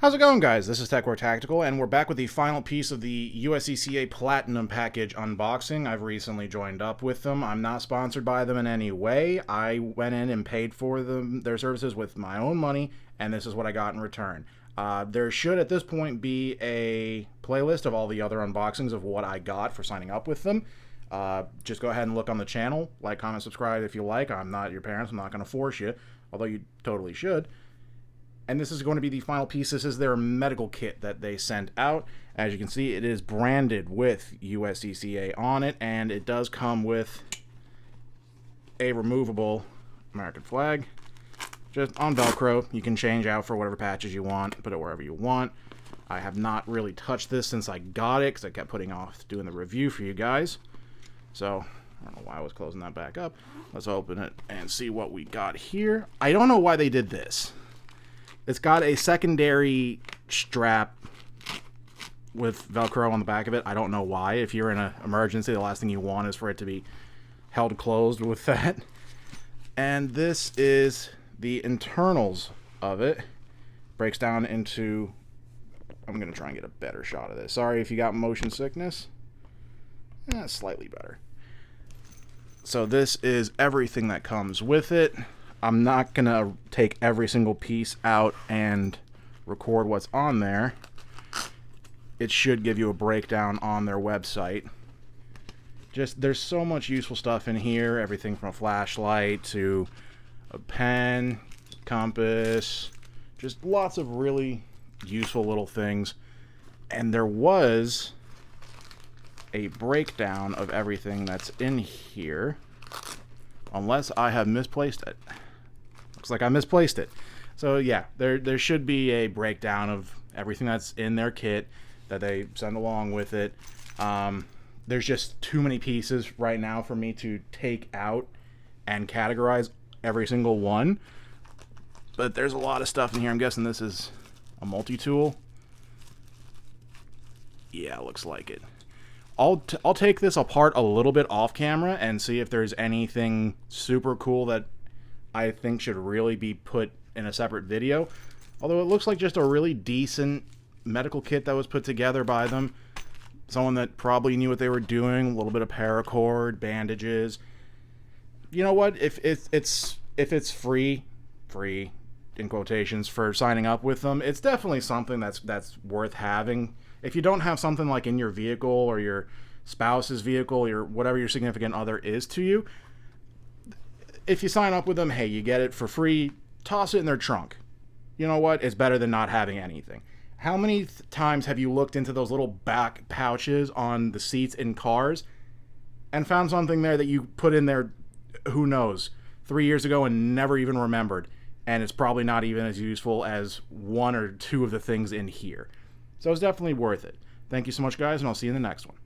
How's it going, guys? This is TechWar Tactical, and we're back with the final piece of the Uscca Platinum package unboxing. I've recently joined up with them. I'm not sponsored by them in any way. I went in and paid for their services with my own money, and this is what I got in return. There should, at this point, be a playlist of all the other unboxings of what I got for signing up with them. Just go ahead and look on the channel. Like, comment, subscribe if you like. I'm not your parents. I'm not going to force you, although you totally should. And this is going to be the final piece. This is their medical kit that they sent out. As you can see, it is branded with USCCA on it, and it does come with a removable American flag. Just on Velcro, you can change out for whatever patches you want, put it wherever you want. I have not really touched this since I got it, because I kept putting off doing the review for you guys. So, I don't know why I was closing that back up. Let's open it and see what we got here. I don't know why they did this. It's got a secondary strap with Velcro on the back of it. I don't know why. If you're in an emergency, the last thing you want is for it to be held closed with that. And this is the internals of it. Breaks down into... I'm going to try and get a better shot of this. Sorry if you got motion sickness. Slightly better. So this is everything that comes with it. I'm not going to take every single piece out and record what's on there. It should give you a breakdown on their website. Just, there's so much useful stuff in here. Everything from a flashlight to a pen, compass. Just lots of really useful little things. And there was a breakdown of everything that's in here. Unless I have misplaced it. Looks like I misplaced it. So yeah, there should be a breakdown of everything that's in their kit that they send along with it. There's just too many pieces right now for me to take out and categorize every single one. But there's a lot of stuff in here. I'm guessing this is a multi-tool. Yeah, looks like it. I'll take this apart a little bit off camera and see if there's anything super cool that I think should really be put in a separate video. Although it looks like just a really decent medical kit that was put together by them. Someone that probably knew what they were doing. A little bit of paracord, bandages. You know what? If it's free in quotations for signing up with them, it's definitely something that's worth having. If you don't have something like in your vehicle or your spouse's vehicle or whatever your significant other is to you, if you sign up with them, hey, you get it for free, toss it in their trunk. You know what? It's better than not having anything. How many times have you looked into those little back pouches on the seats in cars and found something there that you put in there, who knows, 3 years ago and never even remembered? And it's probably not even as useful as one or two of the things in here. So it's definitely worth it. Thank you so much, guys, and I'll see you in the next one.